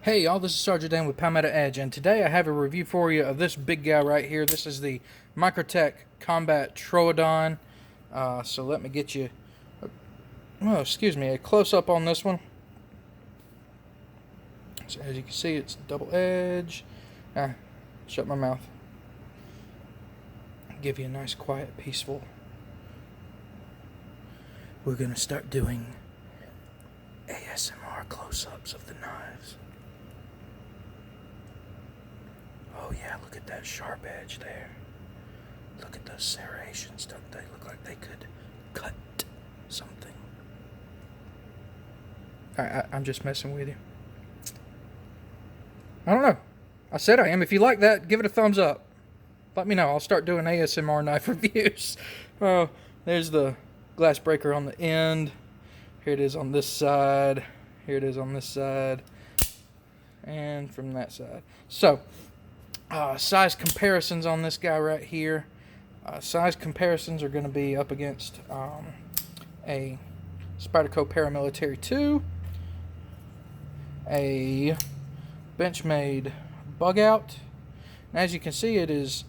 Hey y'all, this is Sergeant Dan with Palmetto Edge, and today I have a review for you of this big guy right here. This is the Microtech Combat Troodon. So let me get you, a close-up on this one. So as you can see, it's double edge. Shut my mouth. Give you a nice, quiet, peaceful. We're going to start doing ASMR close-ups of the knives. Oh yeah, look at that sharp edge there. Look at those serrations, don't they look like they could cut something? I'm just messing with you. I don't know. I said I am. If you like that, give it a thumbs up. Let me know. I'll start doing ASMR knife reviews. Oh, there's the glass breaker on the end. Here it is on this side. Here it is on this side. And from that side. So, size comparisons on this guy right here. Size comparisons are going to be up against a Spyderco Paramilitary 2, a Benchmade Bug Out. And as you can see, it is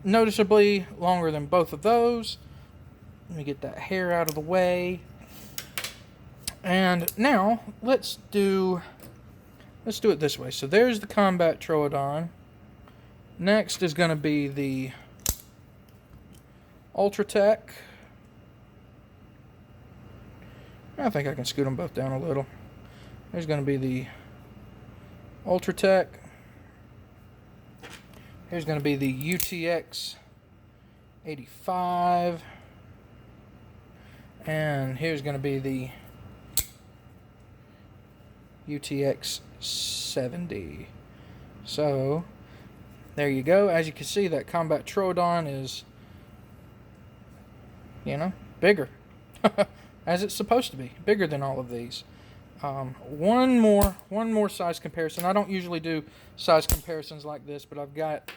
noticeably longer than both of those. Let me get that hair out of the way. And now let's do it this way. So there's the Combat Troodon. Next is going to be the Ultratech. I think I can scoot them both down a little. There's going to be the Ultratech. Here's going to be the UTX 85. And here's going to be the UTX 70. So there you go. As you can see, that Combat Troodon is, bigger. As it's supposed to be. Bigger than all of these. One more size comparison. I don't usually do size comparisons like this, but I've got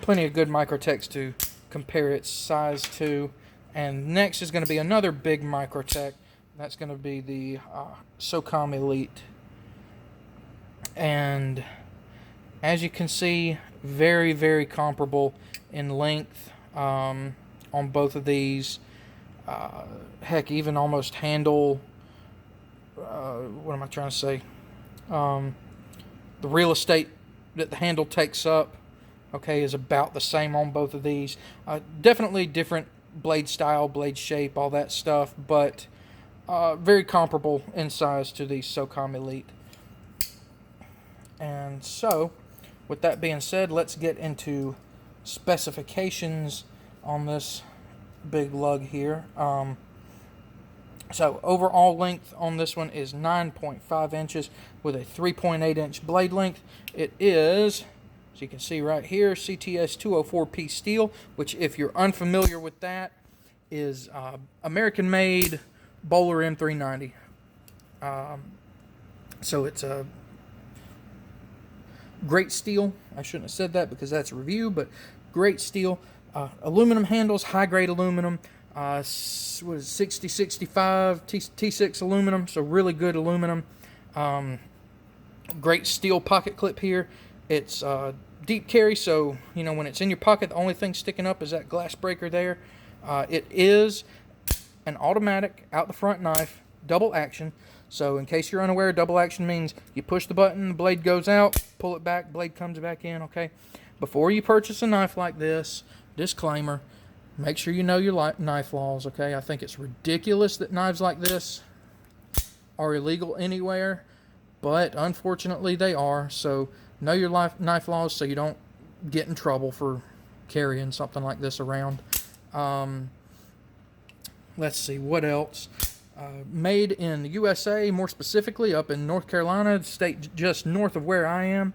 plenty of good Microtechs to compare its size to. And next is going to be another big Microtech. That's going to be the SOCOM Elite. And as you can see, very, very comparable in length on both of these. Heck, even almost handle, what am I trying to say? The real estate that the handle takes up, okay, is about the same on both of these. Definitely different blade style, blade shape, all that stuff, but very comparable in size to the SOCOM Elite. And so, with that being said, let's get into specifications on this big lug here. So, overall length on this one is 9.5 inches with a 3.8 inch blade length. It is, as you can see right here, CTS 204P steel, which, if you're unfamiliar with that, is American-made Bowler M390. So it's a great steel. I shouldn't have said that because that's a review, but great steel. Aluminum handles, high-grade aluminum. What is it, 6065 T6 aluminum, so really good aluminum. Great steel pocket clip here. It's deep carry, so when it's in your pocket, the only thing sticking up is that glass breaker there. It is an automatic out the front knife, double action. So in case you're unaware, double action means you push the button, the blade goes out, pull it back, blade comes back in, okay? Before you purchase a knife like this, disclaimer, make sure you know your knife laws, okay? I think it's ridiculous that knives like this are illegal anywhere, but unfortunately they are. So know your knife laws so you don't get in trouble for carrying something like this around. Let's see, what else? Made in the USA, more specifically up in North Carolina, the state just north of where I am.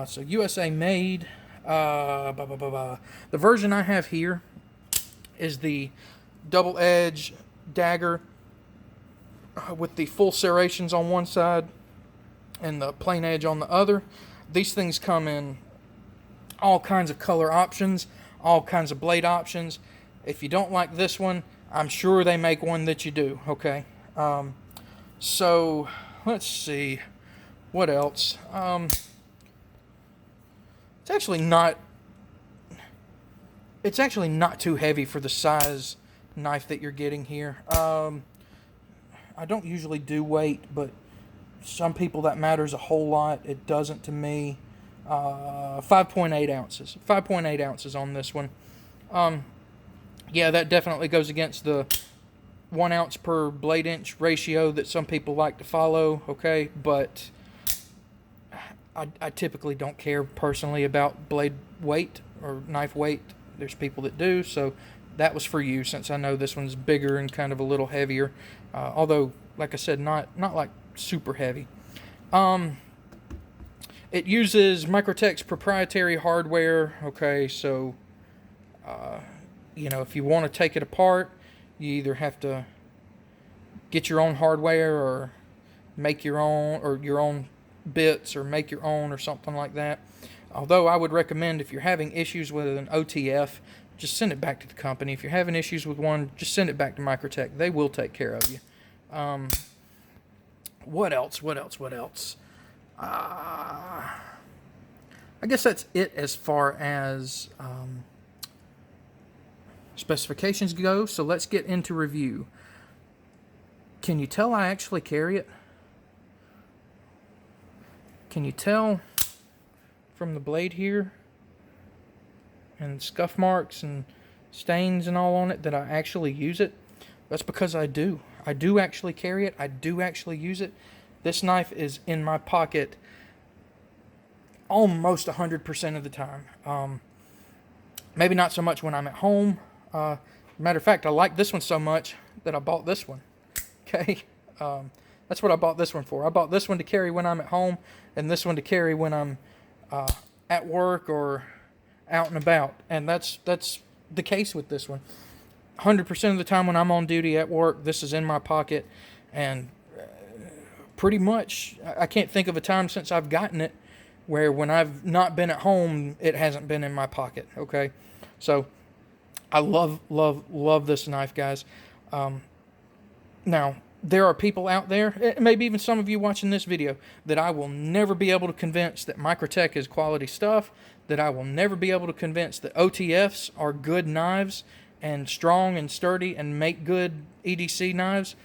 So USA made. The version I have here is the double edge dagger with the full serrations on one side and the plain edge on the other. These things come in all kinds of color options, all kinds of blade options. If you don't like this one, I'm sure they make one that you do, okay? So, let's see. What else? It's actually not. It's actually not too heavy for the size knife that you're getting here. I don't usually do weight, but some people that matters a whole lot. It doesn't to me. 5.8 ounces. 5.8 ounces on this one. Yeah, that definitely goes against the 1 ounce per blade inch ratio that some people like to follow, okay? But I typically don't care personally about blade weight or knife weight. There's people that do, so that was for you, since I know this one's bigger and kind of a little heavier. Although, like I said, not like super heavy. It uses Microtech's proprietary hardware, okay? So, you know, if you want to take it apart, you either have to get your own hardware or make your own, or your own bits, or make your own, or something like that. Although I would recommend, if you're having issues with an OTF, just send it back to the company. If you're having issues with one, just send it back to Microtech. They will take care of you. What else? I guess that's it as far as specifications go. So let's get into review. Can you tell I actually carry it? Can you tell from the blade here and scuff marks and stains and all on it that I actually use it? That's because I do. I do actually carry it. I do actually use it. This knife is in my pocket almost 100% of the time. Maybe not so much when I'm at home. Matter of fact, I like this one so much that I bought this one. Okay? That's what I bought this one for. I bought this one to carry when I'm at home, and this one to carry when I'm at work or out and about. And that's the case with this one. 100% of the time when I'm on duty at work, this is in my pocket. And pretty much, I can't think of a time since I've gotten it where when I've not been at home, it hasn't been in my pocket. Okay? So, I love this knife, guys. Now, there are people out there, maybe even some of you watching this video, that I will never be able to convince that Microtech is quality stuff, that I will never be able to convince that OTFs are good knives and strong and sturdy and make good EDC knives.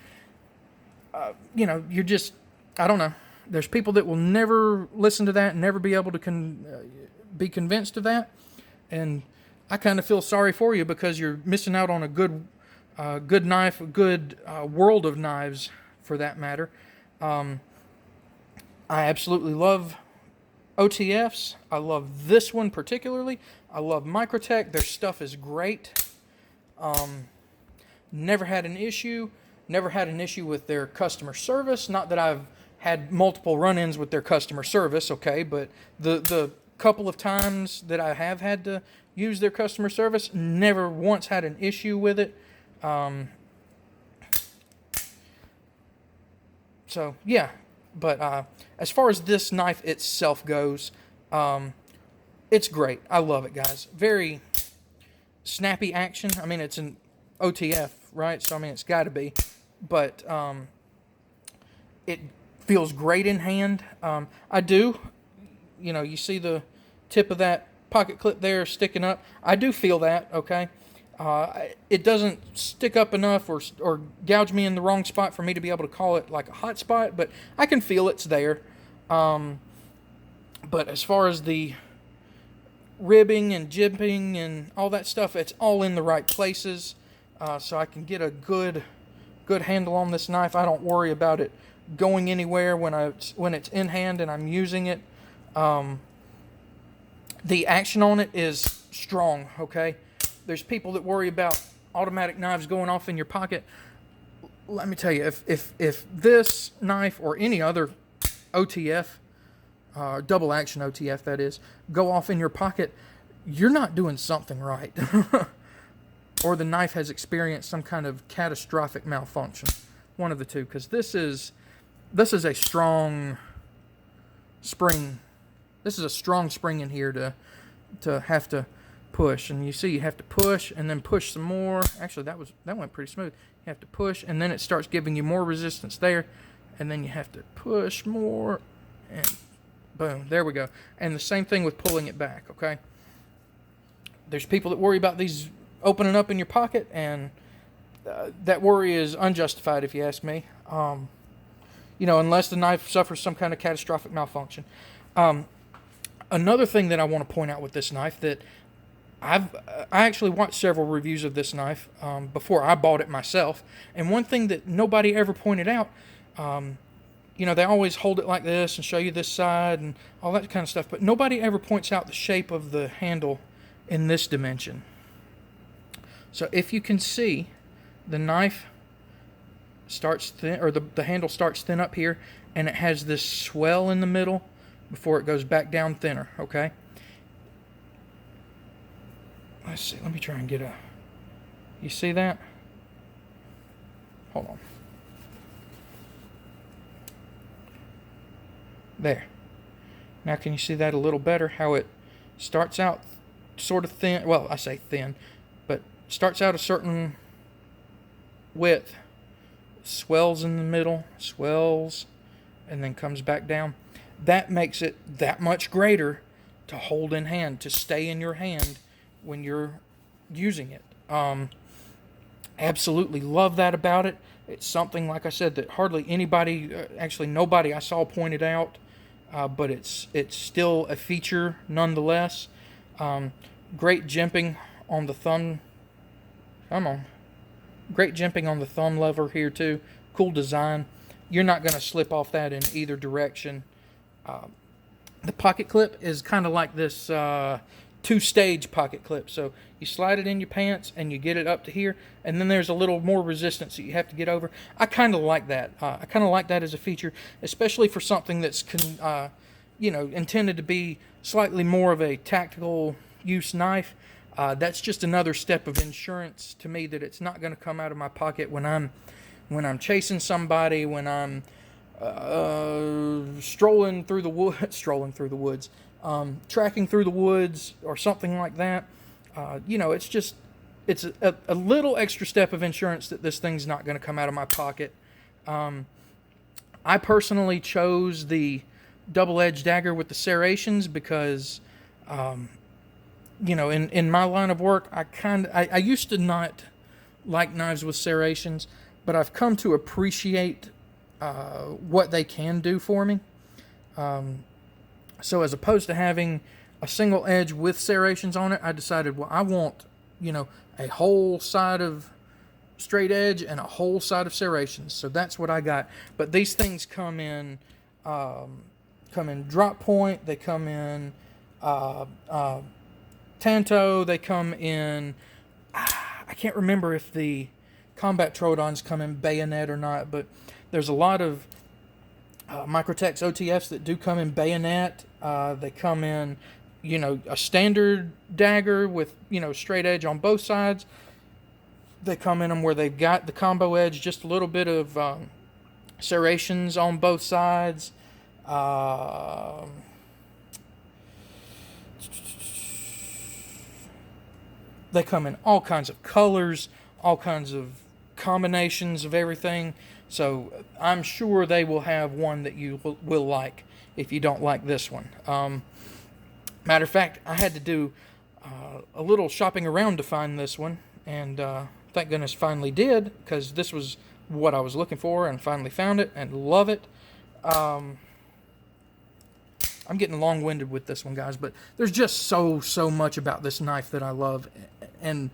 You know, you're just, I don't know. There's people that will never listen to that and never be able to be convinced of that. And I kind of feel sorry for you, because you're missing out on a good knife, a good world of knives, for that matter. I absolutely love OTFs. I love this one particularly. I love Microtech. Their stuff is great. Never had an issue. Never had an issue with their customer service. Not that I've had multiple run-ins with their customer service, okay, but the couple of times that I have had to use their customer service, never once had an issue with it. So, yeah. But as far as this knife itself goes, it's great. I love it, guys. Very snappy action. I mean, it's an OTF, right? So, I mean, it's got to be. But it feels great in hand. I do. You know, you see the tip of that pocket clip there sticking up. I do feel that, okay? It doesn't stick up enough or gouge me in the wrong spot for me to be able to call it like a hot spot, but I can feel it's there. But as far as the ribbing and jimping and all that stuff, it's all in the right places, so I can get a good handle on this knife. I don't worry about it going anywhere when it's in hand and I'm using it. The action on it is strong, okay? There's people that worry about automatic knives going off in your pocket. Let me tell you, if this knife or any other OTF, double action OTF that is, go off in your pocket, you're not doing something right. Or the knife has experienced some kind of catastrophic malfunction. One of the two, because this is a strong spring. This is a strong spring in here to have to push, and you see you have to push and then push some more. Actually, that went pretty smooth. You have to push, and then it starts giving you more resistance there, and then you have to push more and Boom, there we go. And the same thing with pulling it back, okay? There's people that worry about these opening up in your pocket, and that worry is unjustified if you ask me. Unless the knife suffers some kind of catastrophic malfunction. Another thing that I want to point out with this knife that I actually watched several reviews of this knife before I bought it myself, and one thing that nobody ever pointed out, they always hold it like this and show you this side and all that kind of stuff, but nobody ever points out the shape of the handle in this dimension. So if you can see, the knife starts thin, or the handle starts thin up here, and it has this swell in the middle before it goes back down thinner, okay? Let's see, let me try and get you see that? Hold on. There. Now can you see that a little better? How it starts out sort of thin. Well, I say thin, but starts out a certain width, swells in the middle, swells, and then comes back down. That makes it that much greater to hold in hand, to stay in your hand when you're using it. Absolutely love that about it. It's something, like I said, that hardly anybody, actually nobody I saw pointed out, but it's still a feature nonetheless. Great jimping on the thumb. Come on. Great jimping on the thumb lever here too. Cool design. You're not going to slip off that in either direction. The pocket clip is kind of like this two-stage pocket clip. So you slide it in your pants and you get it up to here, and then there's a little more resistance that you have to get over. I kind of like that. I kind of like that as a feature, especially for something that's intended to be slightly more of a tactical use knife. That's just another step of insurance to me that it's not going to come out of my pocket when I'm chasing somebody, when I'm strolling through the woods, tracking through the woods or something like that. It's a little extra step of insurance that this thing's not going to come out of my pocket. I personally chose the double-edged dagger with the serrations because, in my line of work, I used to not like knives with serrations, but I've come to appreciate what they can do for me. So as opposed to having a single edge with serrations on it, I decided, well, I want, a whole side of straight edge and a whole side of serrations. So that's what I got. But these things come in drop point. They come in tanto. They come in. I can't remember if the Combat Troodons come in bayonet or not, but there's a lot of Microtech's OTFs that do come in bayonet. They come in, a standard dagger with, straight edge on both sides. They come in them where they've got the combo edge, just a little bit of serrations on both sides. They come in all kinds of colors, all kinds of combinations of everything. So I'm sure they will have one that you will like if you don't like this one. Matter of fact, I had to do a little shopping around to find this one, and thank goodness finally did, because this was what I was looking for, and finally found it and love it. I'm getting long-winded with this one, guys, but there's just so much about this knife that I love, and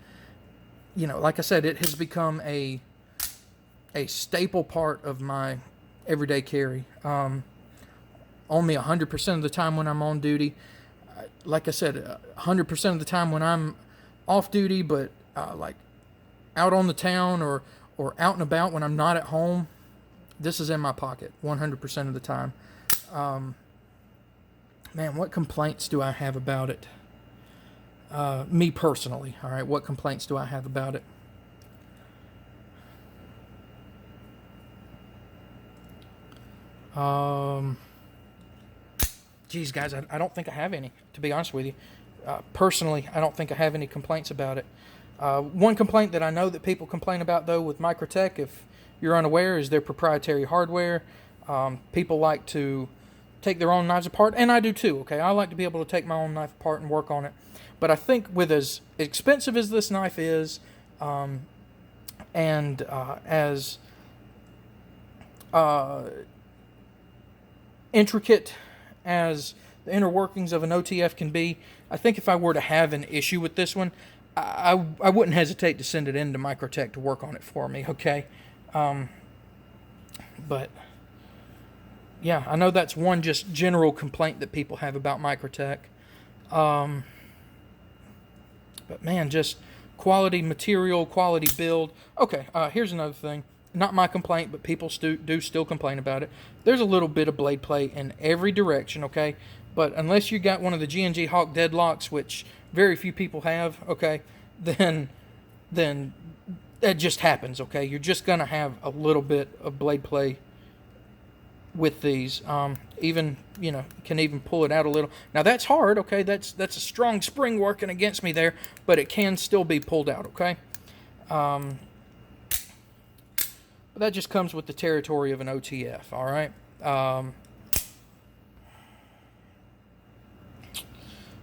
like I said, it has become a staple part of my everyday carry. Only 100% of the time when I'm on duty. Like I said, 100% of the time when I'm off duty, but like out on the town or out and about when I'm not at home, this is in my pocket 100% of the time. Man, what complaints do I have about it? Me personally, all right, what complaints do I have about it? Geez, guys, I don't think I have any, to be honest with you. Personally, I don't think I have any complaints about it. One complaint that I know that people complain about, though, with Microtech, if you're unaware, is their proprietary hardware. People like to take their own knives apart, and I do too, okay? I like to be able to take my own knife apart and work on it. But I think with as expensive as this knife is, and as intricate as the inner workings of an OTF can be, I think if I were to have an issue with this one, I wouldn't hesitate to send it into Microtech to work on it for me, okay? But yeah, I know that's one just general complaint that people have about Microtech. But man, just quality material, quality build. Okay, here's another thing. Not my complaint, but people do still complain about it. There's a little bit of blade play in every direction, okay? But unless you got one of the G&G Hawk deadlocks, which very few people have, okay, then that just happens, okay? You're just going to have a little bit of blade play with these. Even, you know, can even pull it out a little. Now that's hard, okay? That's a strong spring working against me there, but it can still be pulled out, okay? But that just comes with the territory of an OTF, all right?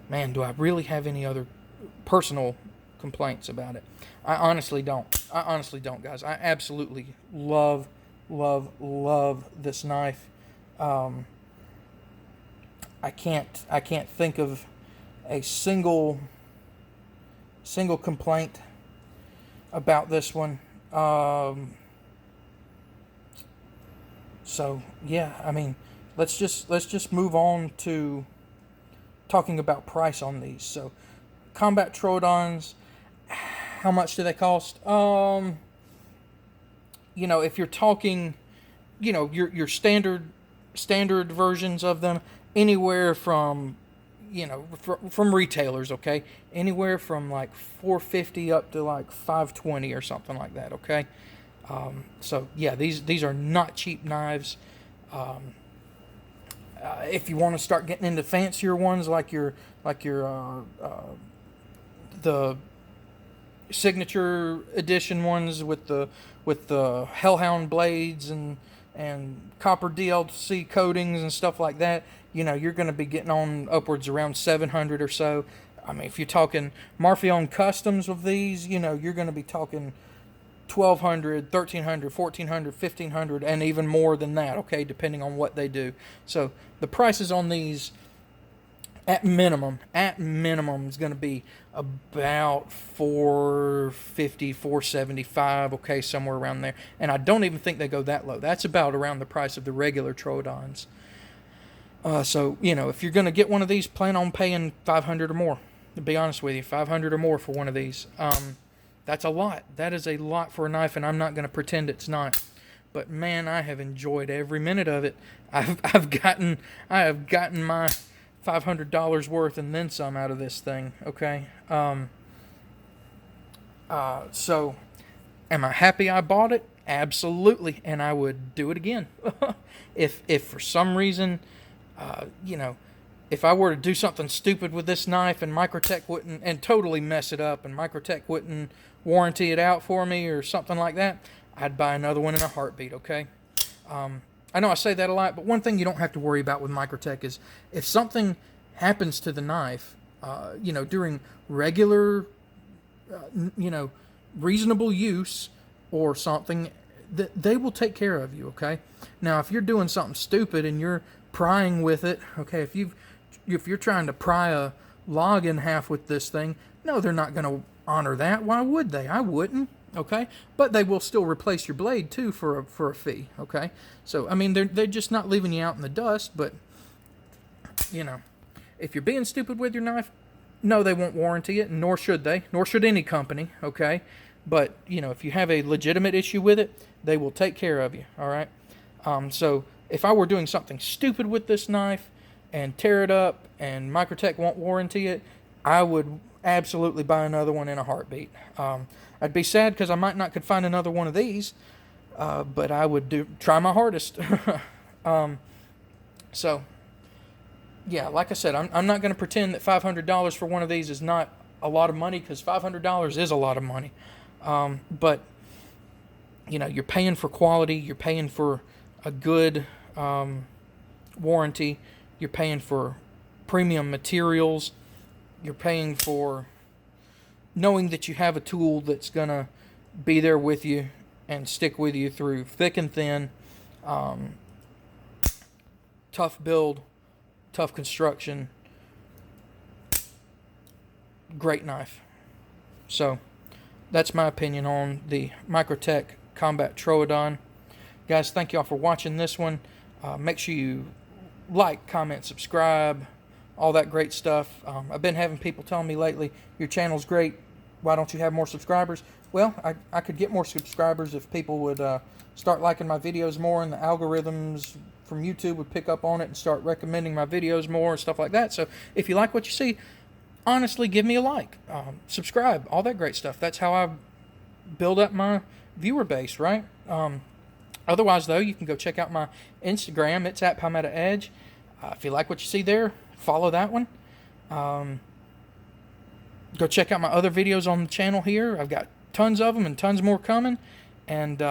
Man, do I really have any other personal complaints about it? I honestly don't. Guys. I absolutely love this knife. I can't think of a single complaint about this one. So yeah, I mean, let's just move on to talking about price on these. So Combat Troodons, how much do they cost? You know, if you're talking, you know, your standard versions of them, anywhere from, you know, from retailers, okay, anywhere from like $450 up to like $520 or something like that, okay. So yeah, these are not cheap knives. If you want to start getting into fancier ones, like the signature edition ones with the Hellhound blades and copper DLC coatings and stuff like that, you know, you're going to be getting on upwards around $700 or so. I mean, if you're talking Marfion customs of these, you know, you're going to be talking $1,200, $1,300, $1,400, $1,500, and even more than that, okay, depending on what they do. So the prices on these, at minimum, is going to be about $450, $475, okay, somewhere around there. And I don't even think they go that low. That's about around the price of the regular Troodons. So, you know, if you're going to get one of these, plan on paying $500 or more. To be honest with you, $500 or more for one of these. That's a lot. That is a lot for a knife, and I'm not going to pretend it's not. But man, I have enjoyed every minute of it. I have gotten my $500 worth and then some out of this thing. Okay. So, am I happy I bought it? Absolutely, and I would do it again. If for some reason, you know, if I were to do something stupid with this knife and Microtech wouldn't, and totally mess it up, and Microtech wouldn't warranty it out for me or something like that, I'd buy another one in a heartbeat, okay? I know I say that a lot, but one thing you don't have to worry about with Microtech is if something happens to the knife, you know, during regular, you know, reasonable use or something, they will take care of you, okay? Now, if you're doing something stupid and you're prying with it, okay, if you're trying to pry a log in half with this thing, no, they're not going to honor that. Why would they? I wouldn't, okay? But they will still replace your blade too for a fee, okay? So I mean, they're just not leaving you out in the dust. But you know, if you're being stupid with your knife, no, they won't warranty it, nor should they, nor should any company, okay? But you know, if you have a legitimate issue with it, they will take care of you, all right? So if I were doing something stupid with this knife and tear it up and Microtech won't warranty it, I would absolutely buy another one in a heartbeat. I'd be sad because I might not could find another one of these, but I would try my hardest. So, yeah, like I said, I'm not going to pretend that $500 for one of these is not a lot of money, because $500 is a lot of money. But, you know, you're paying for quality, you're paying for a good warranty. You're paying for premium materials. You're paying for knowing that you have a tool that's going to be there with you and stick with you through thick and thin. Tough build, tough construction, great knife. So that's my opinion on the Microtech Combat Troodon. Guys, thank y'all for watching this one. Make sure you like, comment, subscribe, all that great stuff. I've been having people telling me lately, your channel's great, why don't you have more subscribers? Well, I could get more subscribers if people would start liking my videos more, and the algorithms from YouTube would pick up on it and start recommending my videos more and stuff like that. So if you like what you see, honestly, give me a like, subscribe, all that great stuff. That's how I build up my viewer base, right? Otherwise, though, you can go check out my Instagram. It's at Palmetto Edge. If you like what you see there, follow that one. Go check out my other videos on the channel here. I've got tons of them and tons more coming. And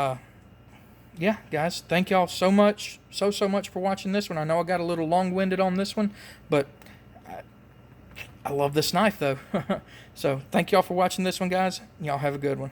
yeah, guys, thank y'all so much, so much for watching this one. I know I got a little long-winded on this one, but I love this knife, though. So thank y'all for watching this one, guys. Y'all have a good one.